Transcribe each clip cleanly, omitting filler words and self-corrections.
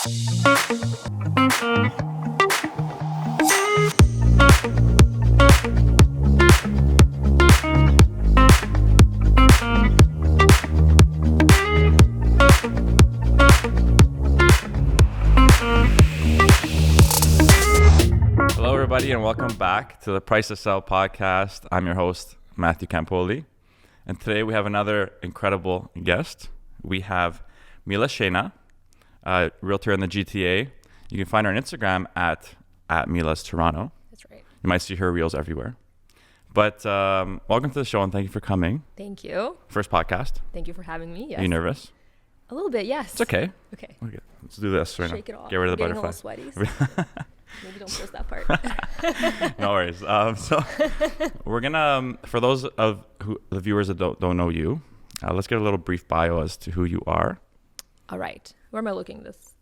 Hello, everybody, and welcome back to the Price to Sell podcast. I'm your host, Matthew Campoli, and today we have another incredible guest. We have Mila Sheina, realtor in the GTA. You can find her on Instagram at Mila's Toronto. That's right. You might see her reels everywhere. But welcome to the show, and thank you for coming. Thank you. First podcast. Thank you for having me. Yes. Are you nervous? A little bit, yes. It's okay. Okay. Let's do this right now. Shake it off. Get rid of the Getting butterfly. a little sweaty. Maybe don't post that part. No worries. So we're gonna, for those of the viewers that don't know you, let's get a little brief bio as to who you are. All right. Where am I looking? This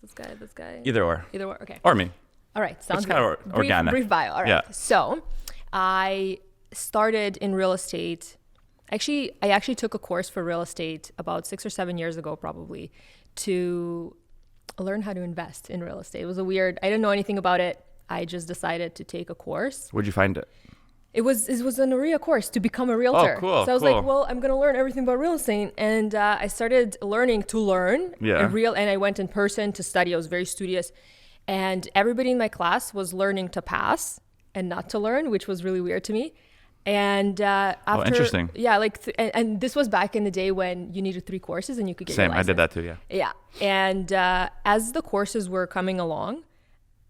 guy? Either or. Okay. Or me. All right. Sounds It's kind good. of organic. Brief bio. All right. Yeah. So I started in real estate. I actually took a course for real estate about 6 or 7 years ago, probably, to learn how to invest in real estate. It was I didn't know anything about it. I just decided to take a course. Where'd you find it? It was a NARIA course to become a realtor. Oh, cool. So I was like, well, I'm going to learn everything about real estate. And I started learning to learn. Yeah. And I went in person to study. I was very studious. And everybody in my class was learning to pass and not to learn, which was really weird to me. And after, interesting. Yeah, and this was back in the day when you needed 3 courses and you could get Same. your license. I did that too. Yeah. Yeah. And as the courses were coming along,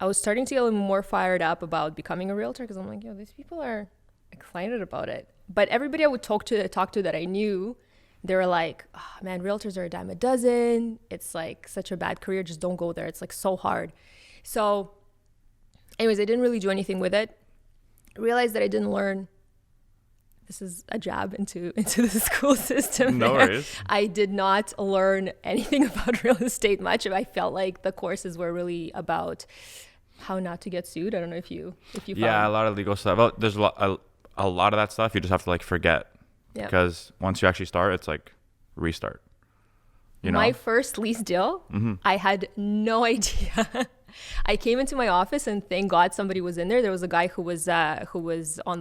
I was starting to get a little more fired up about becoming a realtor because I'm like, these people are excited about it. But everybody I would talk to that I knew, they were like, oh, man, realtors are a dime a dozen. It's like such a bad career. Just don't go there. It's like so hard. So anyways, I didn't really do anything with it. I realized that I didn't learn. This is a jab into the school system. No worries. I did not learn anything about real estate much. I felt like the courses were really about how not to get sued. I don't know if you Yeah, a lot of legal stuff. Well, there's a lot of that stuff you just have to forget. Yeah. Because once you actually start, it's restart. You know? My first lease deal, I had no idea. I came into my office and thank God somebody was in there. There was a guy who was on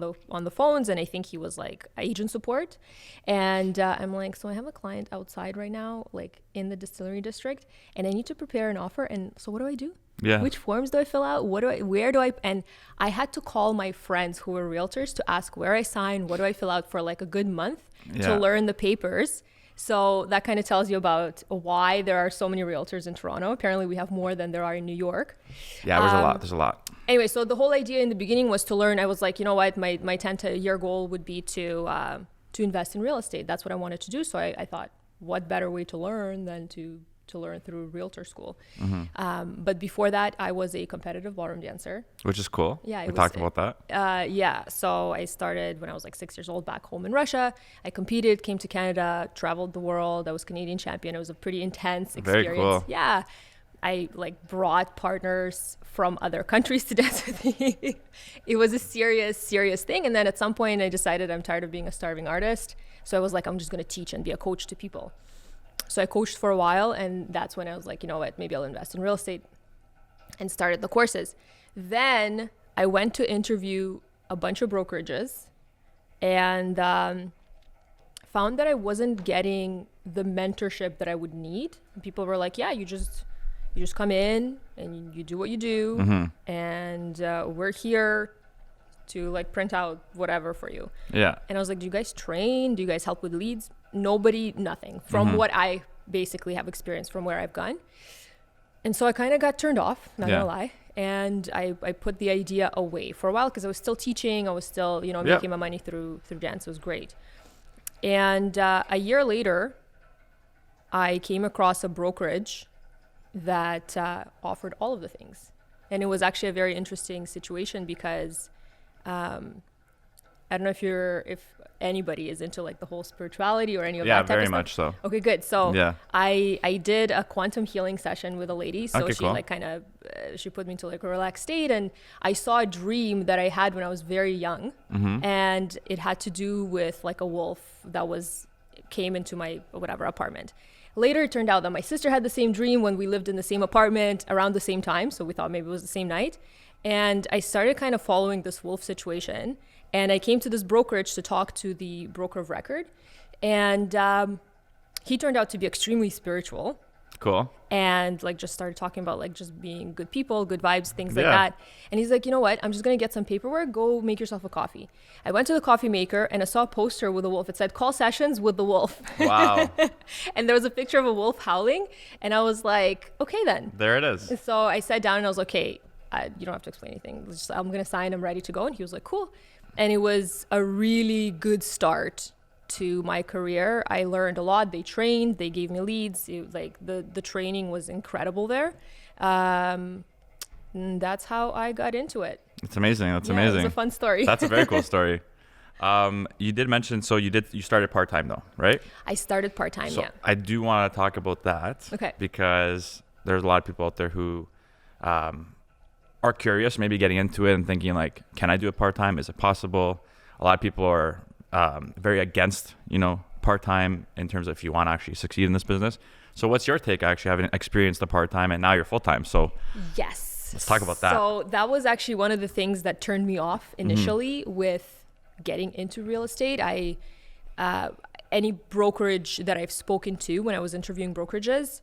the phones, and I think he was agent support. And I'm like, so I have a client outside right now, in the distillery district, and I need to prepare an offer. And so what do I do? Yeah. Which forms do I fill out? Where do I? And I had to call my friends who were realtors to ask where I sign, what do I fill out for a good month to learn the papers. So that kind of tells you about why there are so many realtors in Toronto. Apparently we have more than there are in New York. Yeah, there's a lot. Anyway, so the whole idea in the beginning was to learn. I was like, you know what, my 10-year goal would be to invest in real estate. That's what I wanted to do. So I thought, what better way to learn than to learn through realtor school. But before that, I was a competitive ballroom dancer. Which is cool. Yeah. We talked about that. Yeah. So I started when I was 6 years old back home in Russia. I competed, came to Canada, traveled the world. I was Canadian champion. It was a pretty intense experience. Very cool. Yeah. I brought partners from other countries to dance with me. It was a serious thing. And then at some point I decided I'm tired of being a starving artist. So I was like, I'm just going to teach and be a coach to people. So I coached for a while, and that's when I was like, you know what, maybe I'll invest in real estate, and started the courses. Then I went to interview a bunch of brokerages and found that I wasn't getting the mentorship that I would need. And people were like, yeah, you just come in and you do what you do, and we're here to print out whatever for you. Yeah. And I was like, do you guys train? Do you guys help with leads? Nobody, nothing from what I basically have experienced from where I've gone. And so I kind of got turned off, not gonna lie. And I put the idea away for a while because I was still teaching. I was still, making my money through dance. It was great. And a year later, I came across a brokerage that offered all of the things. And it was actually a very interesting situation because I don't know if anybody is into the whole spirituality or any of that type of stuff. Yeah, very much so. Okay, good. So yeah. I did a quantum healing session with a lady. So okay, she cool. She put me into a relaxed state, and I saw a dream that I had when I was very young, and it had to do with a wolf that came into my apartment. Later, it turned out that my sister had the same dream when we lived in the same apartment around the same time. So we thought maybe it was the same night. And I started kind of following this wolf situation. And I came to this brokerage to talk to the broker of record. And he turned out to be extremely spiritual. Cool. And like just started talking about like just being good people, good vibes, things like that. And he's like, you know what? I'm just going to get some paperwork. Go make yourself a coffee. I went to the coffee maker and I saw a poster with a wolf. It said call sessions with the wolf. Wow. And there was a picture of a wolf howling. And I was like, okay, then. There it is. And so I sat down and I was like, okay, you don't have to explain anything. I'm going to sign. I'm ready to go. And he was like, cool. And it was a really good start to my career. I learned a lot. They trained, they gave me leads. It, like the training was incredible there. And that's how I got into it. It's amazing. That's amazing. It was a fun story. That's a very cool story. You did mention, so you started part-time though, right? I started part-time, so I do want to talk about that. Okay. Because there's a lot of people out there who are curious, maybe getting into it and thinking like, can I do it part-time? Is it possible? A lot of people are very against, part-time in terms of if you want to actually succeed in this business. So what's your take actually having experienced the part-time and now you're full-time? So yes, let's talk about that. So that was actually one of the things that turned me off initially with getting into real estate. Any brokerage that I've spoken to when I was interviewing brokerages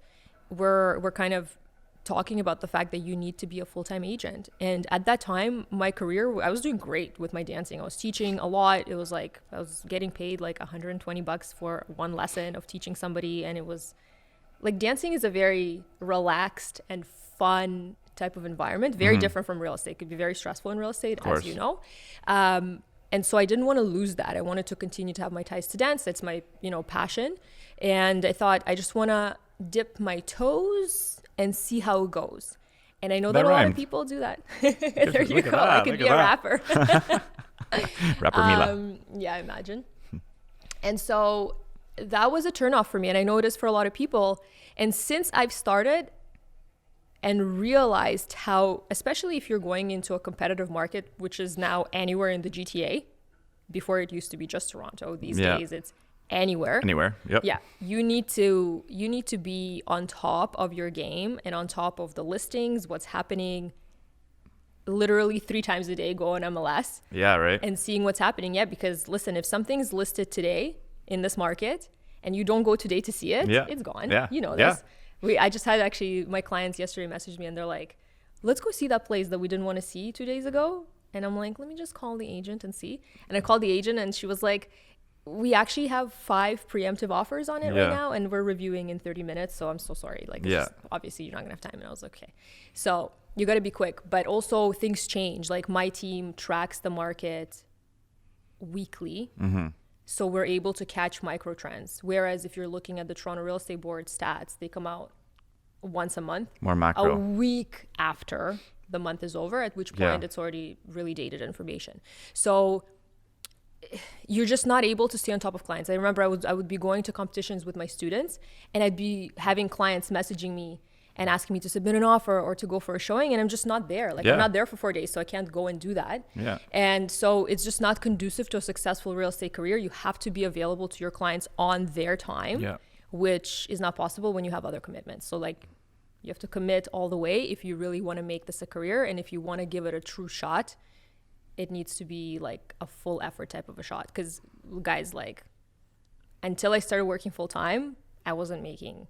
were kind of talking about the fact that you need to be a full-time agent. And at that time, my career, I was doing great with my dancing. I was teaching a lot. It was like, I was getting paid like $120 for one lesson of teaching somebody. And it was like, dancing is a very relaxed and fun type of environment, very different from real estate. It could be very stressful in real estate, as you know. And so I didn't want to lose that. I wanted to continue to have my ties to dance. That's my, passion. And I thought, I just want to dip my toes and see how it goes. And I know that a lot of people do that. There you go. I could be a rapper. Rapper Mila. Yeah, I imagine. And so that was a turnoff for me. And I know it is for a lot of people. And since I've started and realized how, especially if you're going into a competitive market, which is now anywhere in the GTA, before it used to be just Toronto. These days it's anywhere. Yep. Yeah. You need to be on top of your game and on top of the listings, what's happening literally 3 times a day, go on MLS. Yeah, right. And seeing what's happening. Yeah, because listen, if something's listed today in this market and you don't go today to see it, it's gone. Yeah. You know this. I just had actually my clients yesterday message me and they're like, let's go see that place that we didn't want to see 2 days ago. And I'm like, let me just call the agent and see. And I called the agent and she was like, we actually have 5 preemptive offers on it right now, and we're reviewing in 30 minutes. So I'm so sorry. Like, just, obviously you're not gonna have time. And I was like, okay. So you got to be quick, but also things change. Like my team tracks the market weekly. So we're able to catch micro trends. Whereas if you're looking at the Toronto Real Estate Board stats, they come out once a month. More macro. A week after the month is over, at which point it's already really dated information. So you're just not able to stay on top of clients. I remember I would be going to competitions with my students and I'd be having clients messaging me and asking me to submit an offer or to go for a showing, and I'm just not there. Like I'm not there for 4 days, so I can't go and do that. And so it's just not conducive to a successful real estate career. You have to be available to your clients on their time, which is not possible when you have other commitments. So like you have to commit all the way if you really want to make this a career, and if you want to give it a true shot, it needs to be like a full effort type of a shot. Because guys, like until I started working full time, I wasn't making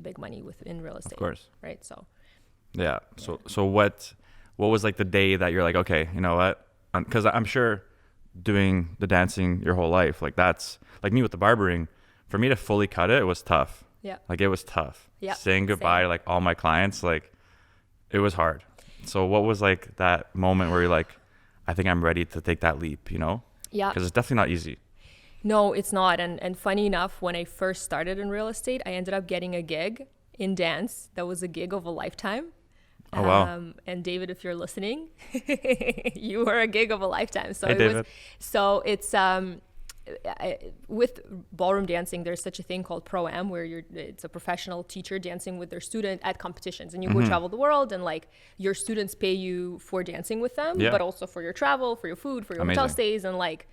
big money in real estate. Of course. Right. So So what was like the day that you're like, okay, you know what? Because I'm sure doing the dancing your whole life, like that's like me with the barbering, for me to fully cut it was tough. Like it was tough. Saying goodbye to like all my clients, like it was hard. So what was like that moment where you're like, I think I'm ready to take that leap, Because it's definitely not easy. No, it's not. And funny enough, when I first started in real estate, I ended up getting a gig in dance. That was a gig of a lifetime. Oh, wow. And David, if you're listening, you were a gig of a lifetime. So hey, David. It's with ballroom dancing, there's such a thing called Pro-Am, where it's a professional teacher dancing with their student at competitions, and you go travel the world, and like your students pay you for dancing with them, but also for your travel, for your food, for your hotel stays, and like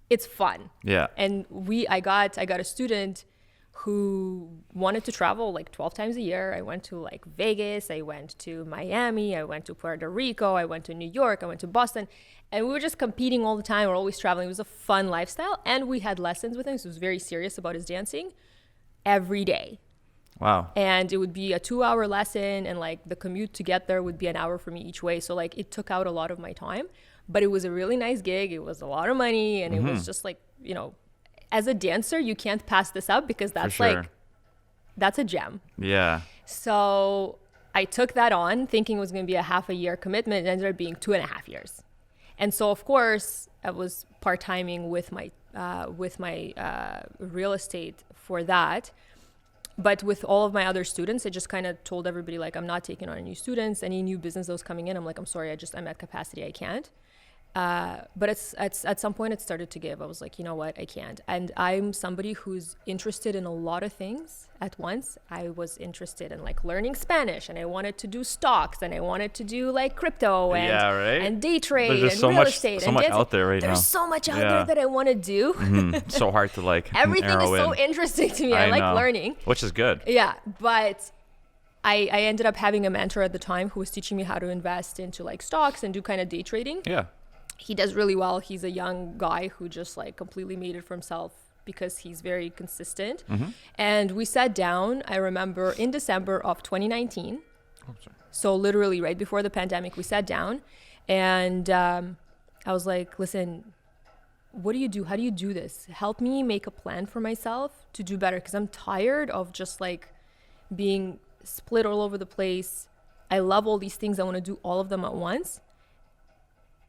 it's fun. And I got a student who wanted to travel like 12 times a year. I went to like Vegas, I went to Miami, I went to Puerto Rico, I went to New York, I went to Boston, and we were just competing all the time. We're always traveling. It was a fun lifestyle, and we had lessons with him. So he was very serious about his dancing every day. Wow. And it would be a 2-hour lesson, and like the commute to get there would be an hour for me each way. So like it took out a lot of my time, but it was a really nice gig. It was a lot of money, and it was just like, you know, as a dancer, you can't pass this up because that's like, that's a gem. Yeah. So I took that on thinking it was going to be a half a year commitment. It ended up being 2.5 years. And so of course I was part-timing with my real estate for that. But with all of my other students, I just kind of told everybody, like, I'm not taking on any students, any new business that was coming in. I'm like, I'm sorry, I'm at capacity. I can't. But it's at some point it started to give. I was like, you know what, I can't. And I'm somebody who's interested in a lot of things at once. I was interested in like learning Spanish, and I wanted to do stocks, and I wanted to do like crypto and day trade and real estate. So much out there right now. There's so much out there that I want to do. So hard to like everything is so interesting to me. I like learning, which is good. Yeah, but I ended up having a mentor at the time who was teaching me how to invest into like stocks and do kind of day trading. Yeah. He does really well. He's a young guy who just like completely made it for himself because he's very consistent. And we sat down, I remember, in December of 2019. So literally right before the pandemic, we sat down, and I was like, listen, what do you do? How do you do this? Help me make a plan for myself to do better, because I'm tired of just like being split all over the place. I love all these things. I want to do all of them at once.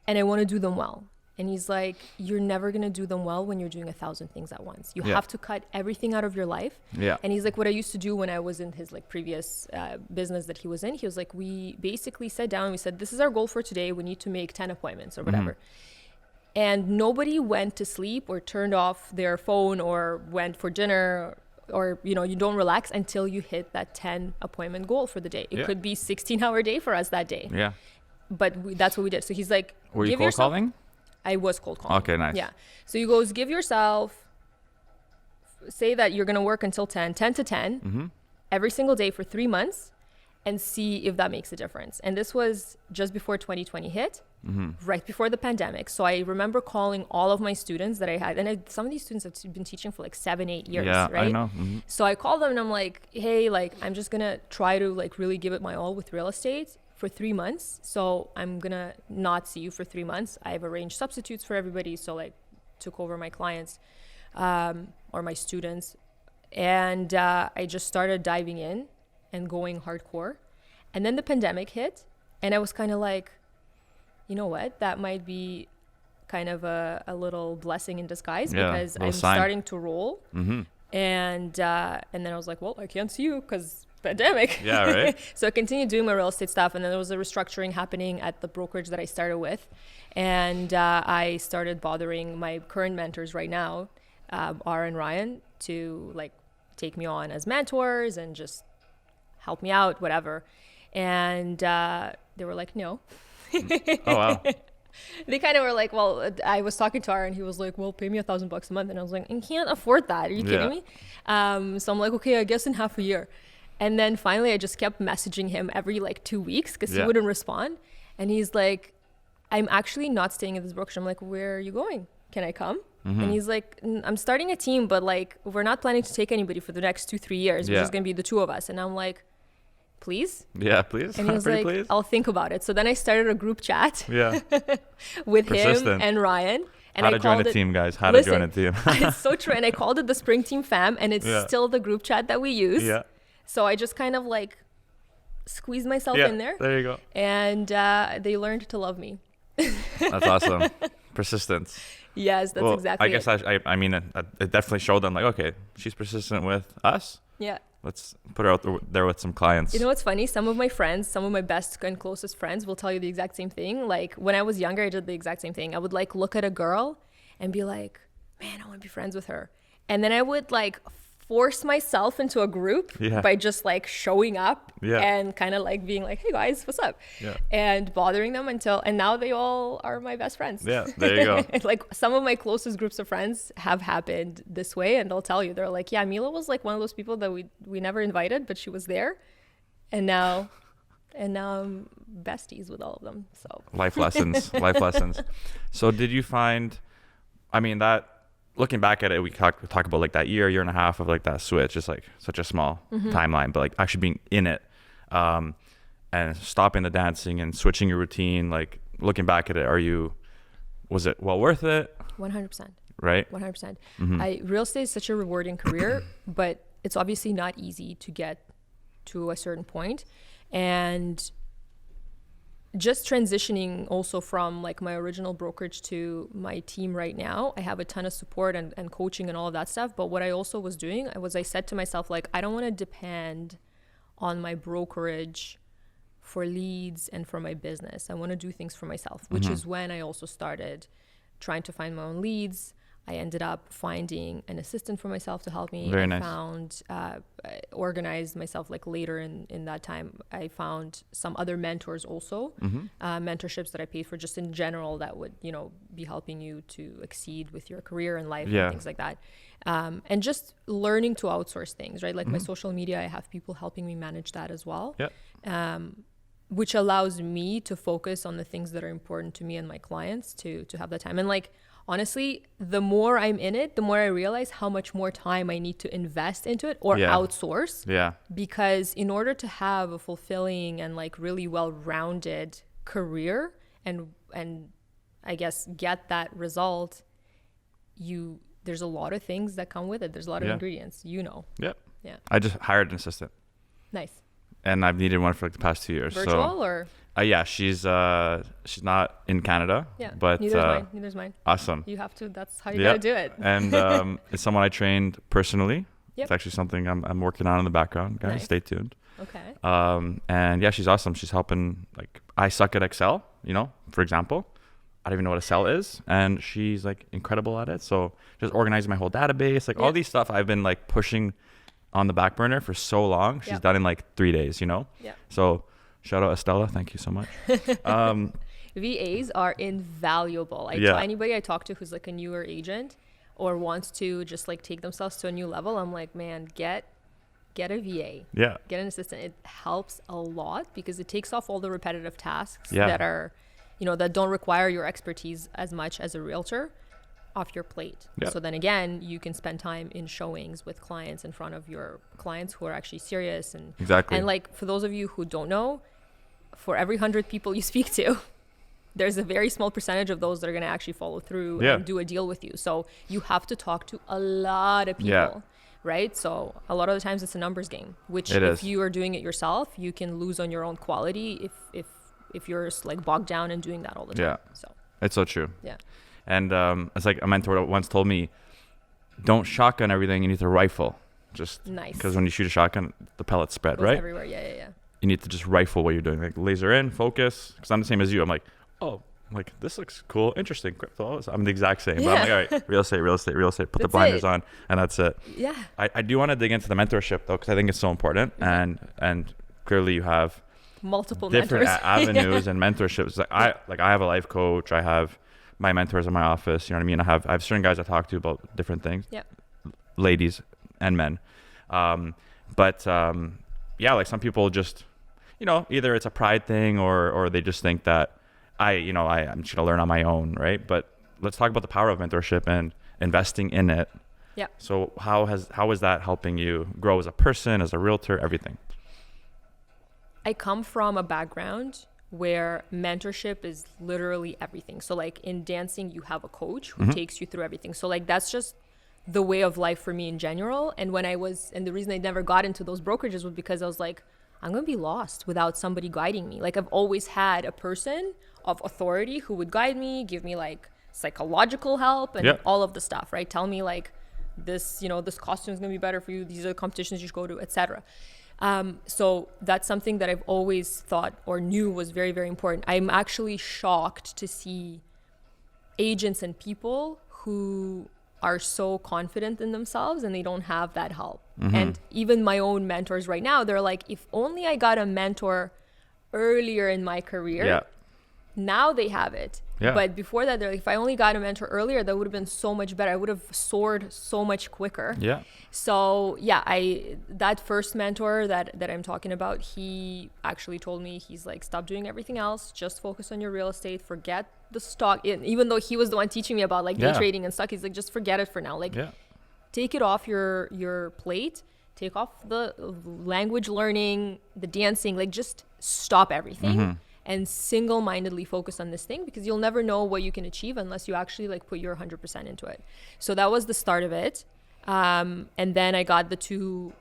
And I want to do them well. And he's like, you're never going to do them well when you're doing 1,000 things at once. You have to cut everything out of your life. Yeah. And he's like, what I used to do when I was in his like previous business that he was in, he was like, we basically sat down and we said, this is our goal for today. We need to make 10 appointments or whatever. And nobody went to sleep or turned off their phone or went for dinner, or, you know, you don't relax until you hit that 10 appointment goal for the day. It could be 16-hour day for us that day. Yeah. But that's what we did. So he's like, were you cold calling? I was cold calling. Okay, nice. Yeah. So he goes, give yourself, say that you're going to work until 10 to 10 every single day for 3 months, and see if that makes a difference. And this was just before 2020 hit, right before the pandemic. So I remember calling all of my students that I had, and some of these students have been teaching for like 7-8 years, right? I know. So I called them and I'm like, hey, like, I'm just going to try to like really give it my all with real estate for 3 months. So I'm going to not see you for 3 months. I've arranged substitutes for everybody. So like took over my clients or my students. And I just started diving in and going hardcore. And then the pandemic hit, and I was kind of like, you know what, that might be kind of a little blessing in disguise, because I'm starting to roll. And then I was like, well, I can't see you because pandemic. Yeah, right. So I continued doing my real estate stuff, and then there was a restructuring happening at the brokerage that I started with, and I started bothering my current mentors right now, R and Ryan, to like take me on as mentors and just help me out, whatever. And they were like, no. Oh, wow. They kind of were like, well, I was talking to R, and he was like, well, pay me $1,000 a month. And I was like, I can't afford that. Are you kidding me? So I'm like, okay, I guess in half a year. And then finally I just kept messaging him every like 2 weeks because he wouldn't respond. And he's like, I'm actually not staying at this brokerage. I'm like, where are you going? Can I come? And he's like, I'm starting a team, but like, we're not planning to take anybody for the next 2-3 years. It's just going to be the two of us. And I'm like, please? Yeah, please. And he was like, please? I'll think about it. So then I started a group chat with Persistent. him and Ryan. And how to join a team, guys. How to join a team. It's so true. And I called it the Spring Team Fam, and it's still the group chat that we use. Yeah. So I just kind of like squeezed myself in there. There you go. And they learned to love me. That's awesome. Persistence. Yes, that's exactly I guess I mean, it definitely showed them like, okay, she's persistent with us. Yeah. Let's put her out there with some clients. You know what's funny? Some of my friends, some of my best and closest friends will tell you the exact same thing. Like when I was younger, I did the exact same thing. I would like look at a girl and be like, man, I want to be friends with her. And then I would like force myself into a group by just like showing up and kind of like being like, hey guys, what's up? And bothering them and now they all are my best friends. Yeah, there you go. Like some of my closest groups of friends have happened this way, and they'll tell you, they're like, yeah, Mila was like one of those people that we never invited, but she was there. And now I'm besties with all of them. So life lessons. So did you find, I mean, that looking back at it, we talk about like that year and a half of like that switch, just like such a small timeline, but like actually being in it, and stopping the dancing and switching your routine, like looking back at it, was it well worth it? 100%. Right? 100%. Real estate is such a rewarding career, but it's obviously not easy to get to a certain point. And just transitioning also from like my original brokerage to my team right now, I have a ton of support and coaching and all of that stuff. But what I also was doing I said to myself, like, I don't want to depend on my brokerage for leads and for my business. I want to do things for myself, which is when I also started trying to find my own leads. I ended up finding an assistant for myself to help me. Very nice. I organized myself like later in that time. I found some other mentors also, mentorships that I paid for just in general that would, be helping you to exceed with your career and life and things like that. And just learning to outsource things, right? Like my social media, I have people helping me manage that as well. Which allows me to focus on the things that are important to me and my clients to have that time. And like, honestly, the more I'm in it, the more I realize how much more time I need to invest into it or outsource. Yeah. Because in order to have a fulfilling and like really well-rounded career and I guess get that result, there's a lot of things that come with it. There's a lot of ingredients, Yep. Yeah. I just hired an assistant. Nice. And I've needed one for like the past 2 years. Virtual or? Yeah, she's not in Canada. Yeah, but neither's mine. Awesome. You have to. That's how you gotta do it. And it's someone I trained personally. Yep. It's actually something I'm working on in the background, guys. Nice. Stay tuned. Okay. And yeah, she's awesome. She's helping. Like, I suck at Excel. For example, I don't even know what a cell is, and she's like incredible at it. So just organizing my whole database, like all these stuff I've been like pushing on the back burner for so long. She's done in like 3 days. Yeah. So. Shout out Estella. Thank you so much. VAs are invaluable. Tell anybody I talk to who's like a newer agent or wants to just like take themselves to a new level, I'm like, man, get a VA. Yeah. Get an assistant. It helps a lot because it takes off all the repetitive tasks that are, that don't require your expertise as much as a realtor off your plate. So then again, you can spend time in showings with clients in front of your clients who are actually serious. And like, for those of you who don't know, for every 100 people you speak to, there's a very small percentage of those that are going to actually follow through and do a deal with you. So you have to talk to a lot of people, right? So a lot of the times it's a numbers game, which if you are doing it yourself, you can lose on your own quality if you're like bogged down and doing that all the time. So it's so true. Yeah. And it's like a mentor once told me, don't shotgun everything. You need to rifle. Just nice. Because when you shoot a shotgun, the pellets spread, goes right? Everywhere. Yeah. You need to just rifle what you're doing. Like laser in, focus. Because I'm the same as you. I'm like, this looks cool, interesting. Crypto. So I'm the exact same. But I'm like, all right, real estate. Put the blinders on, and that's it. Yeah. I do want to dig into the mentorship though, because I think it's so important. And clearly you have multiple different mentors. avenues and mentorships. I have a life coach. I have my mentors in my office. You know what I mean? I have certain guys I talk to about different things. Yeah. Ladies and men. But like some people just, either it's a pride thing or they just think that I'm just gonna learn on my own, right? But let's talk about the power of mentorship and investing in it. Yeah. So how is that helping you grow as a person, as a realtor, everything? I come from a background where mentorship is literally everything. So like in dancing, you have a coach who takes you through everything. So like that's just the way of life for me in general. And the reason I never got into those brokerages was because I was like, I'm going to be lost without somebody guiding me. Like I've always had a person of authority who would guide me, give me like psychological help and all of the stuff, right? Tell me like this, this costume is going to be better for you. These are the competitions you should go to, etc. So that's something that I've always thought or knew was very, very important. I'm actually shocked to see agents and people who are so confident in themselves and they don't have that help. And even my own mentors right now, they're like, if only I got a mentor earlier in my career. Yeah. Now they have it. Yeah. But before that, they're like, if I only got a mentor earlier, that would have been so much better. I would have soared so much quicker. Yeah. So yeah, that first mentor that I'm talking about, he actually told me, he's like, stop doing everything else, just focus on your real estate, forget the stock. Even though he was the one teaching me about like day trading and stock, he's like, just forget it for now. Like, take it off your plate, take off the language learning, the dancing, like just stop everything and single-mindedly focus on this thing, because you'll never know what you can achieve unless you actually like put your 100% into it. So that was the start of it. And then I got the two,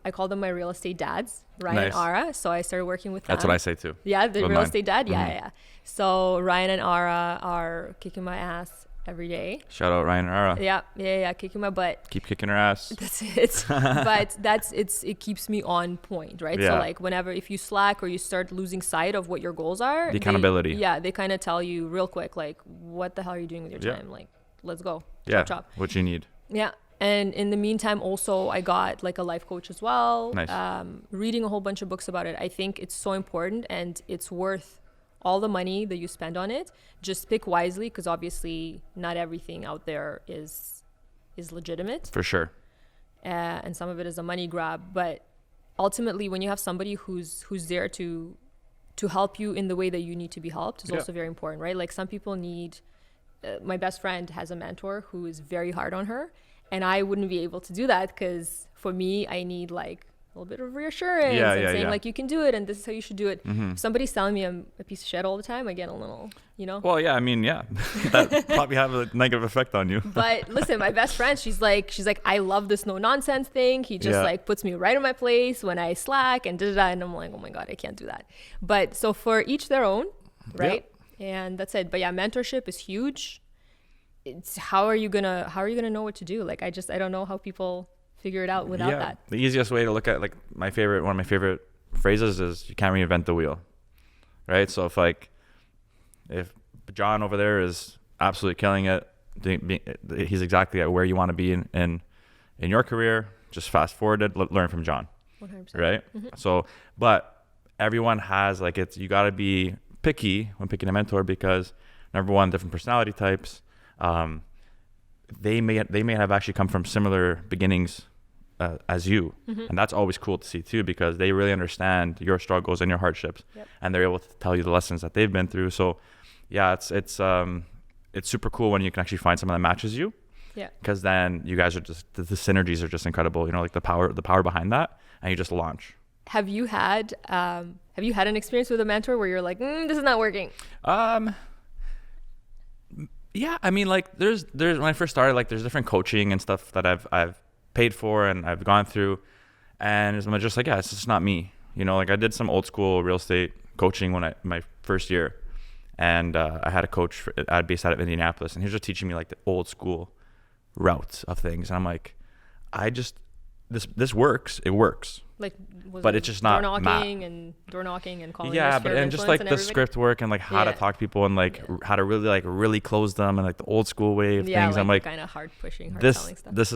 I call them my real estate dads, Ryan and Ara. So I started working with them. That's what I say too. Yeah, the real estate dad. Yeah. So Ryan and Ara are kicking my ass every day. Shout out Ryan and Ara. Yeah, kicking my butt. Keep kicking her ass. That's it. But it keeps me on point, right? So like whenever, if you slack or you start losing sight of what your goals are, the accountability. They kind of tell you real quick, like, what the hell are you doing with your time? Like, let's go. Chop. What you need. Yeah. And in the meantime, also, I got like a life coach as well. Nice. Reading a whole bunch of books about it. I think it's so important, and it's worth all the money that you spend on it. Just pick wisely, because obviously not everything out there is legitimate. For sure. And some of it is a money grab. But ultimately, when you have somebody who's there to help you in the way that you need to be helped, is also very important, right? Like some people need, my best friend has a mentor who is very hard on her. And I wouldn't be able to do that, because for me, I need like a little bit of reassurance and saying like, you can do it and this is how you should do it. If somebody's telling me I'm a piece of shit all the time, I get a little, Well, yeah, I mean, that probably have a negative effect on you. But listen, my best friend, she's like, I love this no nonsense thing. He just like puts me right in my place when I slack and and I'm like, oh my God, I can't do that. But so for each their own, right? And that's it. But yeah, mentorship is huge. It's how are you gonna know what to do? Like I don't know how people figure it out without that. The easiest way to look at like one of my favorite phrases is you can't reinvent the wheel, right? So if John over there is absolutely killing it, he's exactly at where you want to be in your career. Just fast forward it, learn from John, 100%. Right? So, but everyone has you got to be picky when picking a mentor, because number one, different personality types. They may have actually come from similar beginnings as you, and that's always cool to see too, because they really understand your struggles and your hardships, and they're able to tell you the lessons that they've been through. So yeah, it's super cool when you can actually find someone that matches you, because then you guys are just the synergies are just incredible, like the power behind that, and you just launch. Have you had an experience with a mentor where you're like, this is not working? Yeah, I mean, like there's when I first started, like there's different coaching and stuff that I've paid for and I've gone through, and I'm just like, it's just not me. Like I did some old school real estate coaching my first year, and I had a coach based out of Indianapolis, and he was just teaching me like the old school routes of things, and I'm like, this works, it works. Like, but it's just not door knocking and calling. And just like the script work and like how to talk to people and like how to really close them and like the old school way of things. I'm like kind of hard pushing, hard this selling stuff. This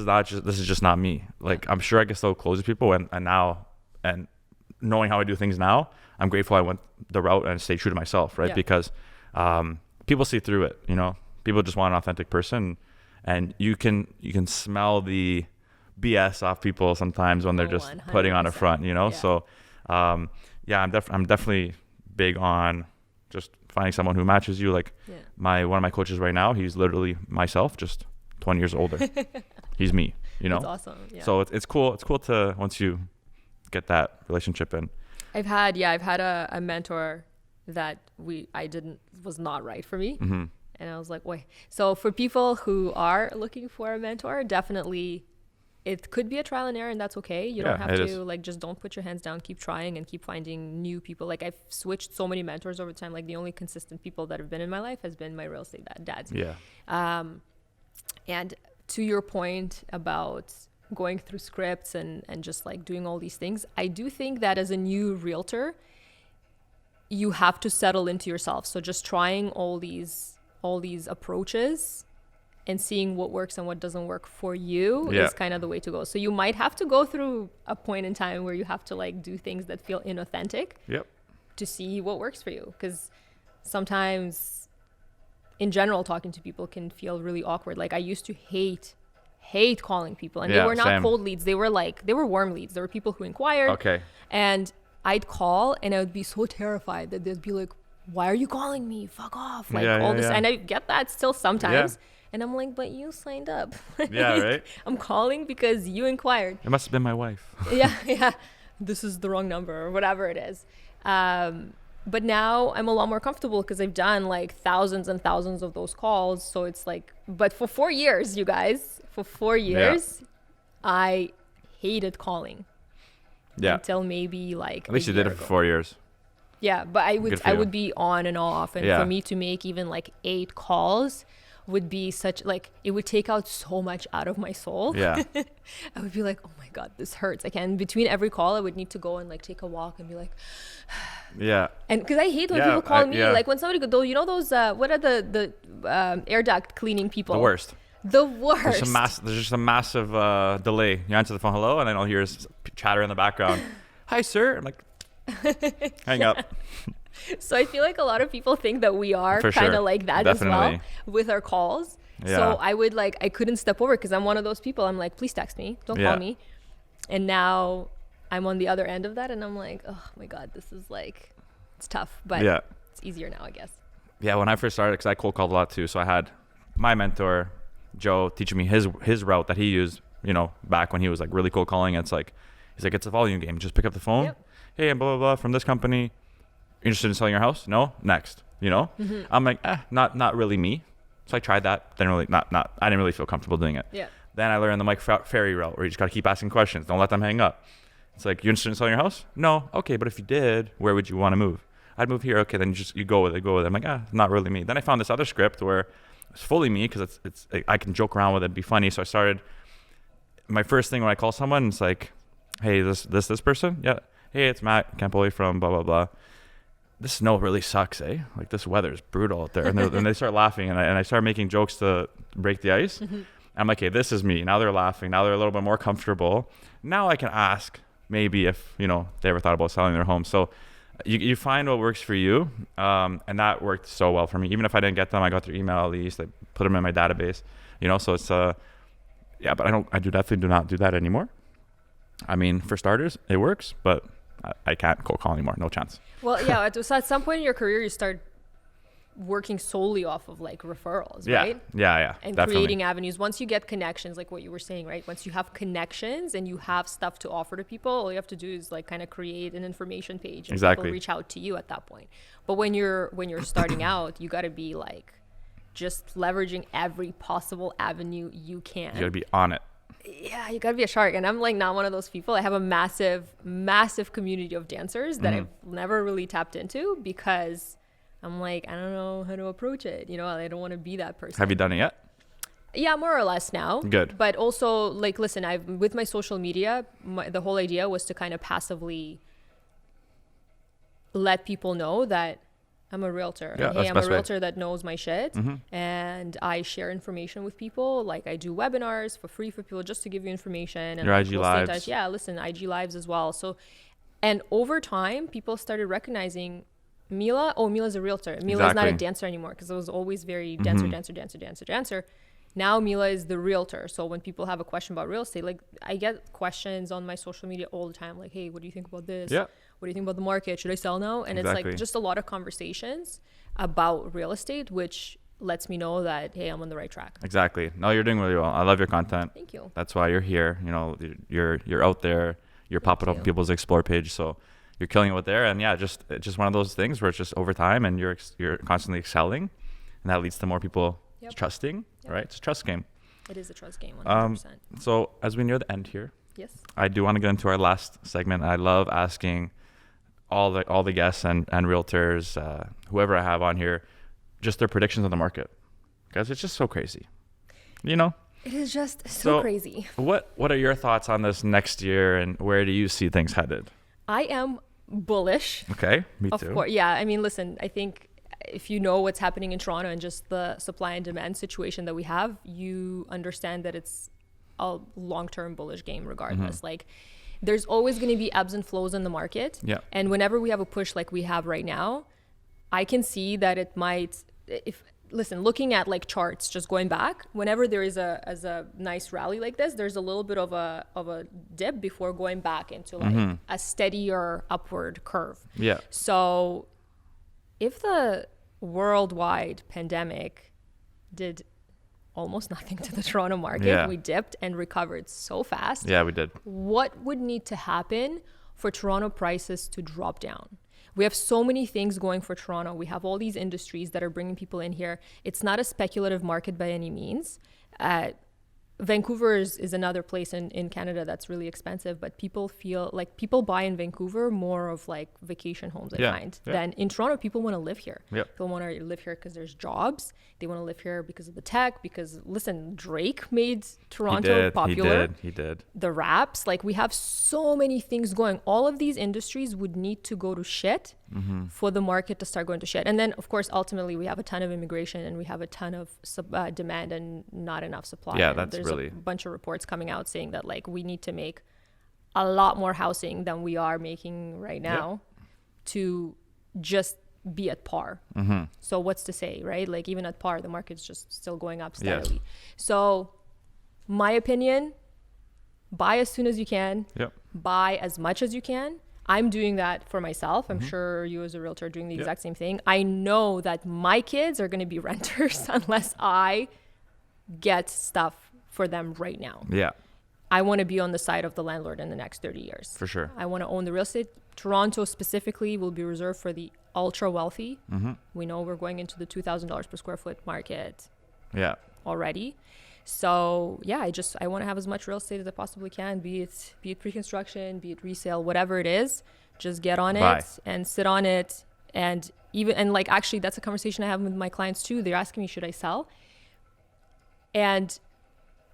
is just not me. Like I'm sure I can still close people and now, and knowing how I do things now, I'm grateful I went the route and stayed true to myself, right? Because people see through it. People just want an authentic person, and you can smell the BS off people sometimes when they're just 100%. Putting on a front, So, I'm definitely big on just finding someone who matches you. Like one of my coaches right now, he's literally myself, just 20 years older. He's me, That's awesome. Yeah. So it's cool. It's cool to once you get that relationship in. I've had a mentor that was not right for me. And I was like, wait. So for people who are looking for a mentor, definitely it could be a trial and error, and that's okay. You don't have to just don't put your hands down, keep trying and keep finding new people. Like I've switched so many mentors over time. Like the only consistent people that have been in my life has been my real estate dads. Yeah. And to your point about going through scripts and just like doing all these things, I do think that as a new realtor, you have to settle into yourself. So just trying all these approaches and seeing what works and what doesn't work for you Yeah. is kind of the way to go. So you might have to go through a point in time where you have to like do things that feel inauthentic Yep. to see what works for you. Because sometimes in general, talking to people can feel really awkward. Like I used to hate calling people, and they were not cold leads. They were warm leads. There were people who inquired. Okay. And I'd call and I would be so terrified that they'd be like, why are you calling me? Fuck off. Like all this. And I get that still sometimes. Yeah. And I'm like, but you signed up. Yeah, right. I'm calling because you inquired. It must have been my wife. Yeah. This is the wrong number or whatever it is. But now I'm a lot more comfortable because I've done like thousands and thousands of those calls. So it's like, but for 4 years, you guys, I hated calling. Yeah. Until maybe like at least you did it for 4 years. Yeah, but I would be on and off, and for me to make even like 8 calls would be such like it would take out so much out of my soul. Yeah. I would be like, oh my God, this hurts. Between every call I would need to go and like take a walk and be like yeah. And because I hate when people call me like when somebody go, you know those what are the air duct cleaning people? The worst. There's just a massive delay. You answer the phone, hello, and then I'll hear chatter in the background. Hi, sir. I'm like, hang up. So I feel like a lot of people think that we are kind of like that as well with our calls. Yeah. So I couldn't step over because I'm one of those people. I'm like, please text me. Don't call me. And now I'm on the other end of that. And I'm like, oh my God, this is like, it's tough, but it's easier now, I guess. Yeah. When I first started, because I cold called a lot too. So I had my mentor, Joe, teaching me his route that he used, back when he was like really cold calling. He's like, it's a volume game. Just pick up the phone. Yep. Hey, and blah, blah, blah, from this company. Interested in selling your house? No? Next. Mm-hmm. I'm like, not really me. So I tried that. I didn't really feel comfortable doing it. Yeah. Then I learned the Mike Ferry route where you just got to keep asking questions. Don't let them hang up. It's like, you interested in selling your house? No. Okay, but if you did, where would you want to move? I'd move here. Okay, then you go with it. I'm like, not really me. Then I found this other script where it's fully me because it's I can joke around with it, be funny. So I started, my first thing when I call someone, it's like, hey, this person? Yeah. Hey, it's Matt Campoli from blah, blah, blah. This snow really sucks, eh? Like this weather is brutal out there. And they start laughing and I start making jokes to break the ice. Mm-hmm. I'm like, hey, this is me. Now they're laughing. Now they're a little bit more comfortable. Now I can ask maybe if, they ever thought about selling their home. So you find what works for you. And that worked so well for me. Even if I didn't get them, I got their email at least. I put them in my database, so it's, but I definitely do not do that anymore. I mean, for starters, it works, but I can't cold call anymore. No chance. Well, yeah. So at some point in your career, you start working solely off of like referrals, right? Yeah. And definitely. Creating avenues. Once you get connections, like what you were saying, right? Once you have connections and you have stuff to offer to people, all you have to do is like kind of create an information page and people reach out to you at that point. But when you're starting out, you got to be like just leveraging every possible avenue you can. You got to be on it. Yeah, you gotta be a shark. And I'm like not one of those people. I have a massive community of dancers that I've never really tapped into because I'm like, I don't know how to approach it. I don't want to be that person. Have you done it yet? Yeah, more or less now. Good. But also like, listen, with my social media, the whole idea was to kind of passively let people know that I'm a realtor. Yeah, I'm a realtor that knows my shit. Mm-hmm. And I share information with people. Like I do webinars for free for people just to give you information. And your IG lives. Yeah, listen, IG lives as well. So, and over time, people started recognizing Mila's a realtor. Mila's not a dancer anymore because it was always very dancer. Now Mila is the realtor. So when people have a question about real estate, like I get questions on my social media all the time. Like, hey, what do you think about this? Yeah. What do you think about the market? Should I sell now? And it's like just a lot of conversations about real estate, which lets me know that, hey, I'm on the right track. Exactly. No, you're doing really well. I love your content. Thank you. That's why you're here. You're out there. You're popping up on people's explore page. So you're killing it with there. And yeah, it's just one of those things where it's just over time and you're constantly excelling, and that leads to more people trusting. Right? It's a trust game. It is a trust game. 100%. So as we near the end here, yes, I do want to get into our last segment. I love asking all the guests and realtors, whoever I have on here, just their predictions on the market, because it's just so crazy. It is just so crazy. What are your thoughts on this next year, and where do you see things headed? I am bullish. Okay, me too. Of course, yeah. I mean, listen, I think if you know what's happening in Toronto and just the supply and demand situation that we have, you understand that it's a long-term bullish game regardless. Like there's always going to be ebbs and flows in the market. Yeah. And whenever we have a push like we have right now, I can see that it might, looking at like charts, just going back, whenever there is a nice rally like this, there's a little bit of a dip before going back into like a steadier upward curve. Yeah. So if the worldwide pandemic did almost nothing to the Toronto market, we dipped and recovered so fast. Yeah, we did. What would need to happen for Toronto prices to drop down? We have so many things going for Toronto. We have all these industries that are bringing people in here. It's not a speculative market by any means. Vancouver is another place in Canada that's really expensive, but people feel like people buy in Vancouver more of like vacation homes, I find, than in Toronto. People want to live here. People want to live here because there's jobs. They want to live here because of the tech, because listen, Drake made Toronto popular. He did. The raps, like we have so many things going. All of these industries would need to go to shit for the market to start going to shit. And then of course, ultimately we have a ton of immigration and we have a ton of demand and not enough supply. Yeah, and that's there's really a bunch of reports coming out saying that like we need to make a lot more housing than we are making right now to just be at par. So what's to say, right? Like even at par, the market's just still going up steadily. So my opinion, buy as soon as you can, buy as much as you can. I'm doing that for myself. I'm sure you as a realtor are doing the exact same thing. I know that my kids are going to be renters unless I get stuff for them right now. Yeah. I want to be on the side of the landlord in the next 30 years. For sure. I want to own the real estate. Toronto specifically will be reserved for the ultra wealthy. We know we're going into the $2,000 per square foot market already. So yeah, I want to have as much real estate as I possibly can, be it pre-construction, be it resale, whatever it is, just get on it and sit on it. And like, actually that's a conversation I have with my clients too. They're asking me, should I sell? And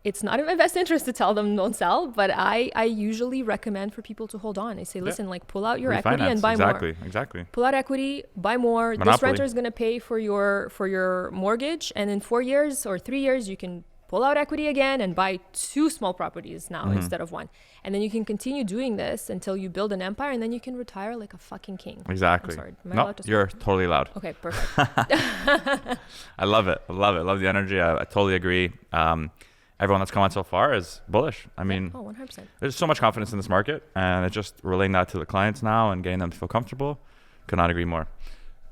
it's not in my best interest to tell them don't sell, but I usually recommend for people to hold on. I say, listen, like pull out your equity and buy more. Exactly. Pull out equity, buy more. Monopoly. This renter is going to pay for your mortgage. And in 4 years or 3 years, you can pull out equity again and buy 2 small properties now instead of 1. And then you can continue doing this until you build an empire, and then you can retire like a fucking king. Exactly. I'm sorry. Am I allowed to you're totally allowed. Okay, perfect. I love it. Love the energy. I totally agree. Everyone that's come on so far is bullish. I mean, 100%. There's so much confidence in this market, and it's just relaying that to the clients now and getting them to feel comfortable. Could not agree more.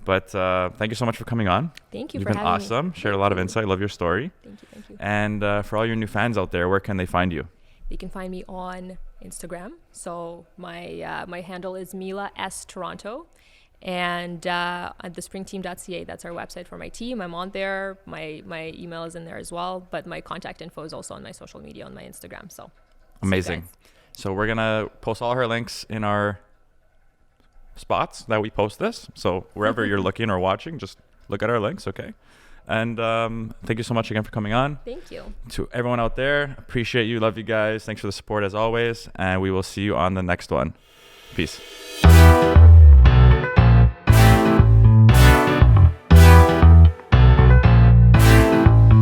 But thank you so much for coming on. Thank you You've for been having awesome. me. Shared a lot of insight. Love your story. Thank you. And for all your new fans out there, where can they find you? They can find me on Instagram. So my handle is Mila S Toronto, and at thespringteam.ca. That's our website for my team. I'm on there. My email is in there as well. But my contact info is also on my social media on my Instagram. So amazing. So we're gonna post all her links in our spots that we post this. So wherever you're looking or watching, just look at our links, okay? And thank you so much again for coming on. Thank you. To everyone out there, appreciate you. Love you guys. Thanks for the support as always. And we will see you on the next one. Peace.